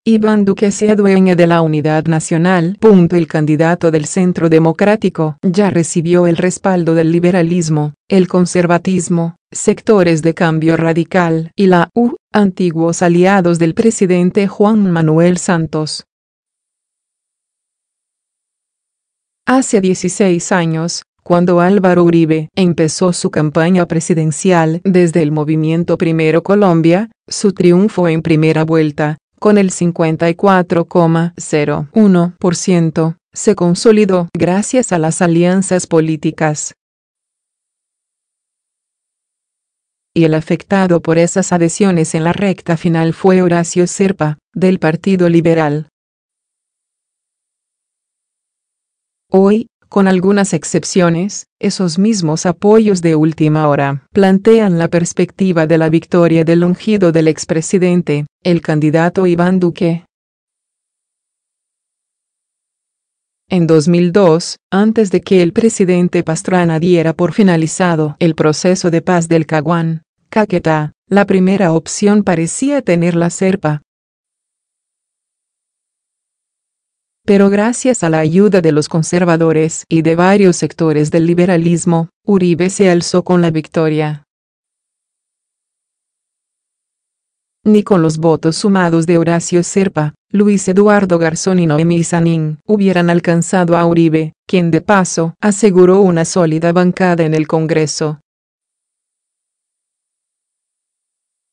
Iván Duque se adueña de la unidad nacional. El candidato del Centro Democrático ya recibió el respaldo del liberalismo, el conservatismo, sectores de Cambio Radical y la U, antiguos aliados del presidente Juan Manuel Santos. Hace 16 años, cuando Álvaro Uribe empezó su campaña presidencial desde el movimiento Primero Colombia, su triunfo en primera vuelta, con el 54,01%, se consolidó gracias a las alianzas políticas. Y el afectado por esas adhesiones en la recta final fue Horacio Serpa, del Partido Liberal. Hoy, con algunas excepciones, esos mismos apoyos de última hora plantean la perspectiva de la victoria del ungido del expresidente, el candidato Iván Duque. En 2002, antes de que el presidente Pastrana diera por finalizado el proceso de paz del Caguán, Caquetá, la primera opción parecía tenerla Serpa. Pero gracias a la ayuda de los conservadores y de varios sectores del liberalismo, Uribe se alzó con la victoria. Ni con los votos sumados de Horacio Serpa, Luis Eduardo Garzón y Noemí Sanín hubieran alcanzado a Uribe, quien de paso aseguró una sólida bancada en el Congreso.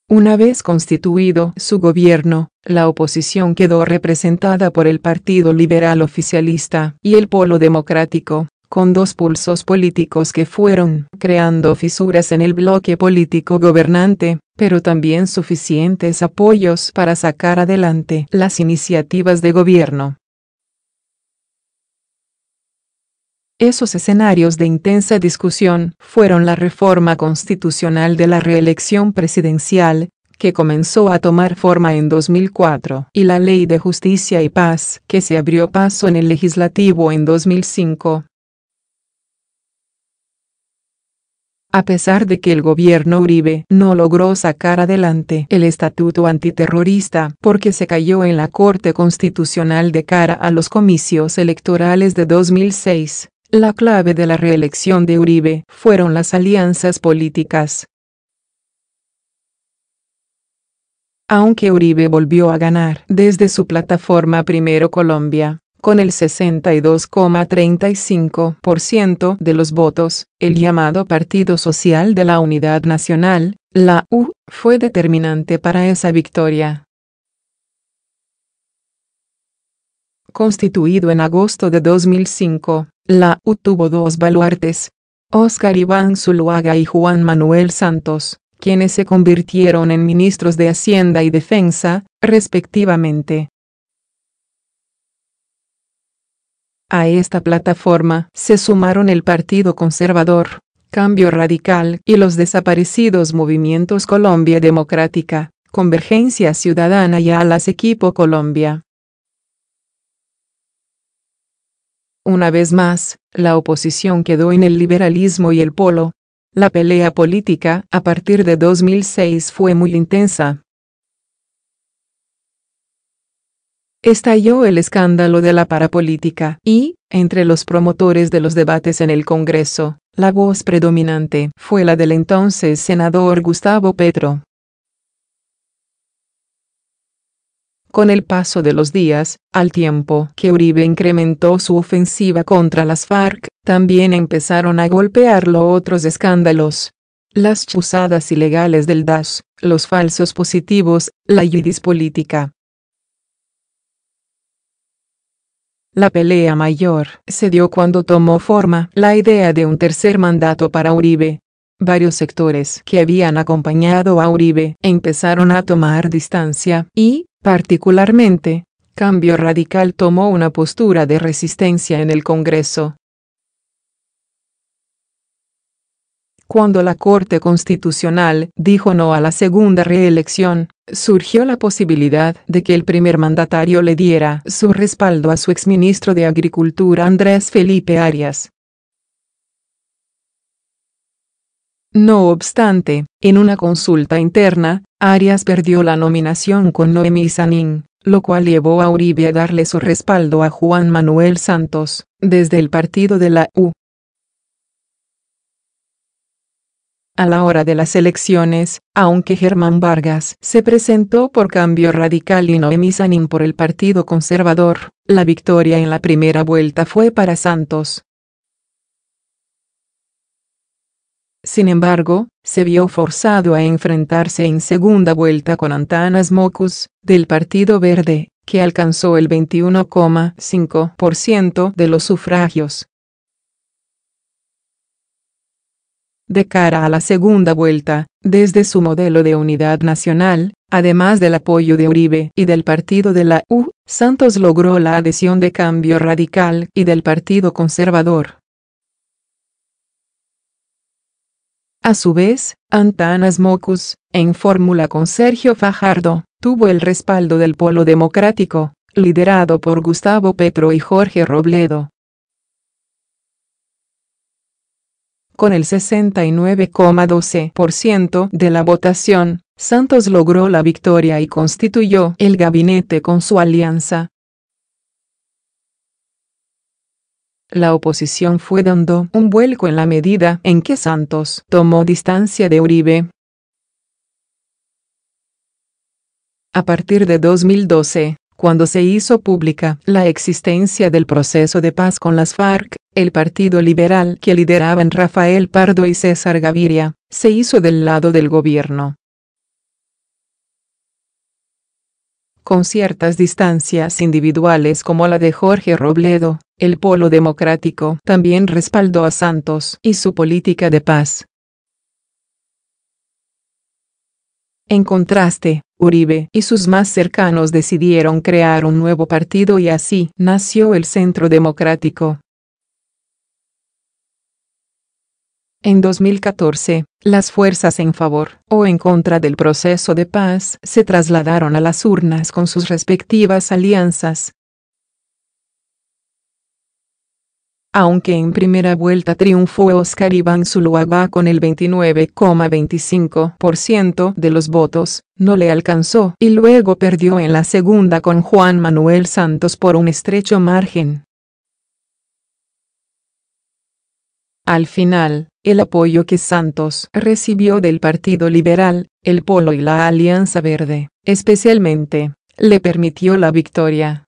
Una vez constituido su gobierno, la oposición quedó representada por el Partido Liberal Oficialista y el Polo Democrático, con dos pulsos políticos que fueron creando fisuras en el bloque político gobernante, pero también suficientes apoyos para sacar adelante las iniciativas de gobierno. Esos escenarios de intensa discusión fueron la reforma constitucional de la reelección presidencial, que comenzó a tomar forma en 2004, y la Ley de Justicia y Paz, que se abrió paso en el legislativo en 2005. A pesar de que el gobierno Uribe no logró sacar adelante el estatuto antiterrorista porque se cayó en la Corte Constitucional de cara a los comicios electorales de 2006, la clave de la reelección de Uribe fueron las alianzas políticas. Aunque Uribe volvió a ganar desde su plataforma Primero Colombia, con el 62,35% de los votos, el llamado Partido Social de la Unidad Nacional, la U, fue determinante para esa victoria. Constituido en agosto de 2005, la U tuvo dos baluartes, Óscar Iván Zuluaga y Juan Manuel Santos, quienes se convirtieron en ministros de Hacienda y Defensa, respectivamente. A esta plataforma se sumaron el Partido Conservador, Cambio Radical y los desaparecidos movimientos Colombia Democrática, Convergencia Ciudadana y Alas Equipo Colombia. Una vez más, la oposición quedó en el liberalismo y el polo. La pelea política a partir de 2006 fue muy intensa. Estalló el escándalo de la parapolítica y, entre los promotores de los debates en el Congreso, la voz predominante fue la del entonces senador Gustavo Petro. Con el paso de los días, al tiempo que Uribe incrementó su ofensiva contra las FARC, también empezaron a golpearlo otros escándalos. Las chuzadas ilegales del DAS, los falsos positivos, la yidis política. La pelea mayor se dio cuando tomó forma la idea de un tercer mandato para Uribe. Varios sectores que habían acompañado a Uribe empezaron a tomar distancia y, particularmente, Cambio Radical tomó una postura de resistencia en el Congreso. Cuando la Corte Constitucional dijo no a la segunda reelección, surgió la posibilidad de que el primer mandatario le diera su respaldo a su exministro de Agricultura Andrés Felipe Arias. No obstante, en una consulta interna, Arias perdió la nominación con Noemí Sanín, lo cual llevó a Uribe a darle su respaldo a Juan Manuel Santos, desde el partido de la U. A la hora de las elecciones, aunque Germán Vargas se presentó por Cambio Radical y Noemí Sanín por el Partido Conservador, la victoria en la primera vuelta fue para Santos. Sin embargo, se vio forzado a enfrentarse en segunda vuelta con Antanas Mockus, del Partido Verde, que alcanzó el 21,5% de los sufragios. De cara a la segunda vuelta, desde su modelo de unidad nacional, además del apoyo de Uribe y del partido de la U, Santos logró la adhesión de Cambio Radical y del Partido Conservador. A su vez, Antanas Mockus, en fórmula con Sergio Fajardo, tuvo el respaldo del Polo Democrático, liderado por Gustavo Petro y Jorge Robledo. Con el 69,12% de la votación, Santos logró la victoria y constituyó el gabinete con su alianza. La oposición fue dando un vuelco en la medida en que Santos tomó distancia de Uribe. A partir de 2012, cuando se hizo pública la existencia del proceso de paz con las FARC, el Partido Liberal que lideraban Rafael Pardo y César Gaviria, se hizo del lado del gobierno. Con ciertas distancias individuales como la de Jorge Robledo, el Polo Democrático también respaldó a Santos y su política de paz. En contraste, Uribe y sus más cercanos decidieron crear un nuevo partido y así nació el Centro Democrático. En 2014, las fuerzas en favor o en contra del proceso de paz se trasladaron a las urnas con sus respectivas alianzas. Aunque en primera vuelta triunfó Óscar Iván Zuluaga con el 29,25% de los votos, no le alcanzó y luego perdió en la segunda con Juan Manuel Santos por un estrecho margen. Al final, el apoyo que Santos recibió del Partido Liberal, el Polo y la Alianza Verde, especialmente, le permitió la victoria.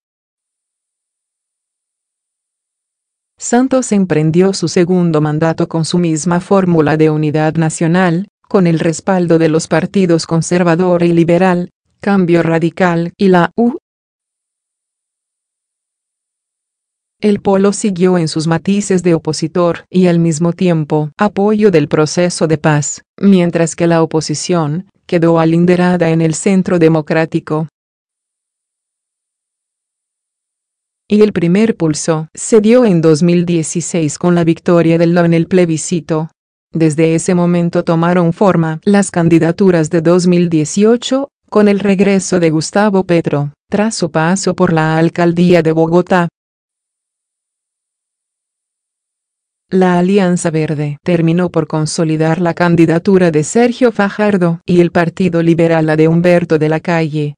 Santos emprendió su segundo mandato con su misma fórmula de unidad nacional, con el respaldo de los partidos conservador y liberal, Cambio Radical y la U. El Polo siguió en sus matices de opositor y al mismo tiempo apoyo del proceso de paz, mientras que la oposición quedó alinderada en el Centro Democrático. Y el primer pulso se dio en 2016 con la victoria del no en el plebiscito. Desde ese momento tomaron forma las candidaturas de 2018, con el regreso de Gustavo Petro, tras su paso por la alcaldía de Bogotá. La Alianza Verde terminó por consolidar la candidatura de Sergio Fajardo y el Partido Liberal la de Humberto de la Calle.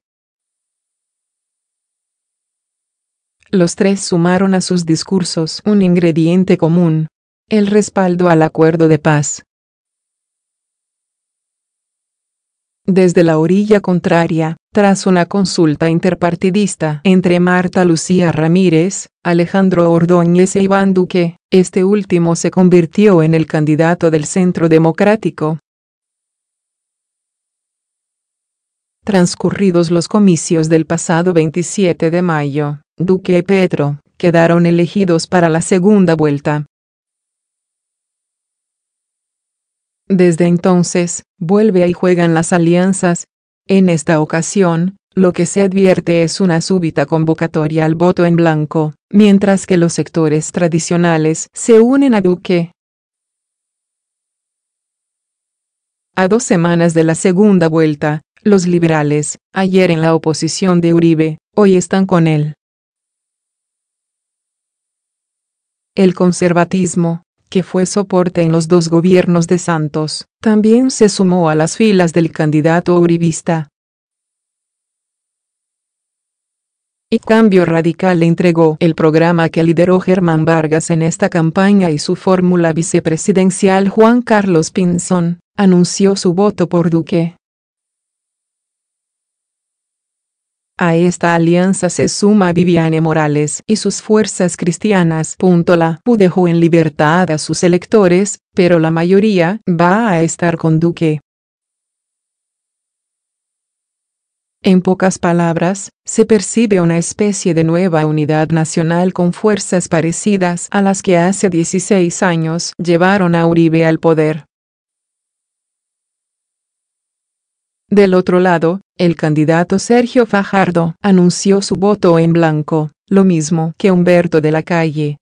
Los tres sumaron a sus discursos un ingrediente común: el respaldo al acuerdo de paz. Desde la orilla contraria, tras una consulta interpartidista entre Marta Lucía Ramírez, Alejandro Ordóñez e Iván Duque, este último se convirtió en el candidato del Centro Democrático. Transcurridos los comicios del pasado 27 de mayo, Duque y Petro quedaron elegidos para la segunda vuelta. Desde entonces, vuelve y juegan las alianzas. En esta ocasión, lo que se advierte es una súbita convocatoria al voto en blanco, mientras que los sectores tradicionales se unen a Duque. A 2 semanas de la segunda vuelta, los liberales, ayer en la oposición de Uribe, hoy están con él. El conservatismo, que fue soporte en los dos gobiernos de Santos, también se sumó a las filas del candidato uribista. Y Cambio Radical le entregó el programa que lideró Germán Vargas en esta campaña y su fórmula vicepresidencial. Juan Carlos Pinzón anunció su voto por Duque. A esta alianza se suma Viviane Morales y sus fuerzas cristianas. La PU dejó en libertad a sus electores, pero la mayoría va a estar con Duque. En pocas palabras, se percibe una especie de nueva unidad nacional con fuerzas parecidas a las que hace 16 años llevaron a Uribe al poder. Del otro lado, el candidato Sergio Fajardo anunció su voto en blanco, lo mismo que Humberto de la Calle.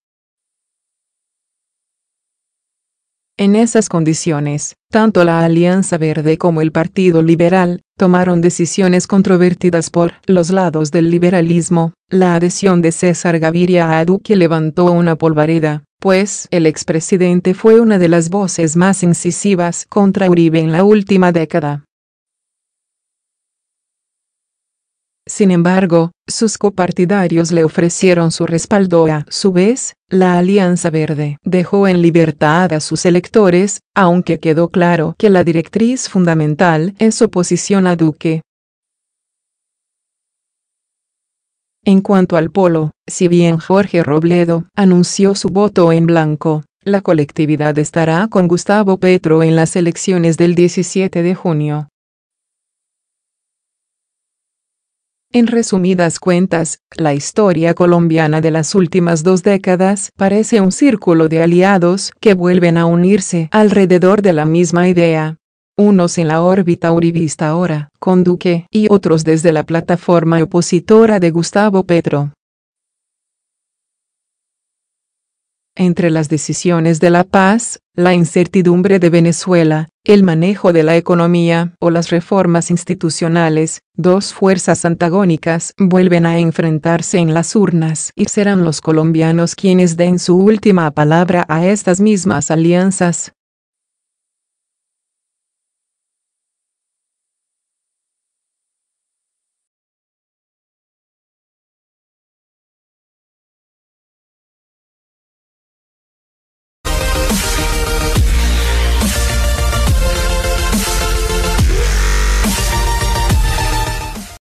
En esas condiciones, tanto la Alianza Verde como el Partido Liberal tomaron decisiones controvertidas por los lados del liberalismo. La adhesión de César Gaviria a Duque levantó una polvareda, pues el expresidente fue una de las voces más incisivas contra Uribe en la última década. Sin embargo, sus copartidarios le ofrecieron su respaldo. A su vez, la Alianza Verde dejó en libertad a sus electores, aunque quedó claro que la directriz fundamental es oposición a Duque. En cuanto al polo, si bien Jorge Robledo anunció su voto en blanco, la colectividad estará con Gustavo Petro en las elecciones del 17 de junio. En resumidas cuentas, la historia colombiana de las últimas 2 décadas parece un círculo de aliados que vuelven a unirse alrededor de la misma idea. Unos en la órbita uribista ahora, con Duque, y otros desde la plataforma opositora de Gustavo Petro. Entre las decisiones de La Paz, la incertidumbre de Venezuela, el manejo de la economía o las reformas institucionales, 2 fuerzas antagónicas vuelven a enfrentarse en las urnas y serán los colombianos quienes den su última palabra a estas mismas alianzas.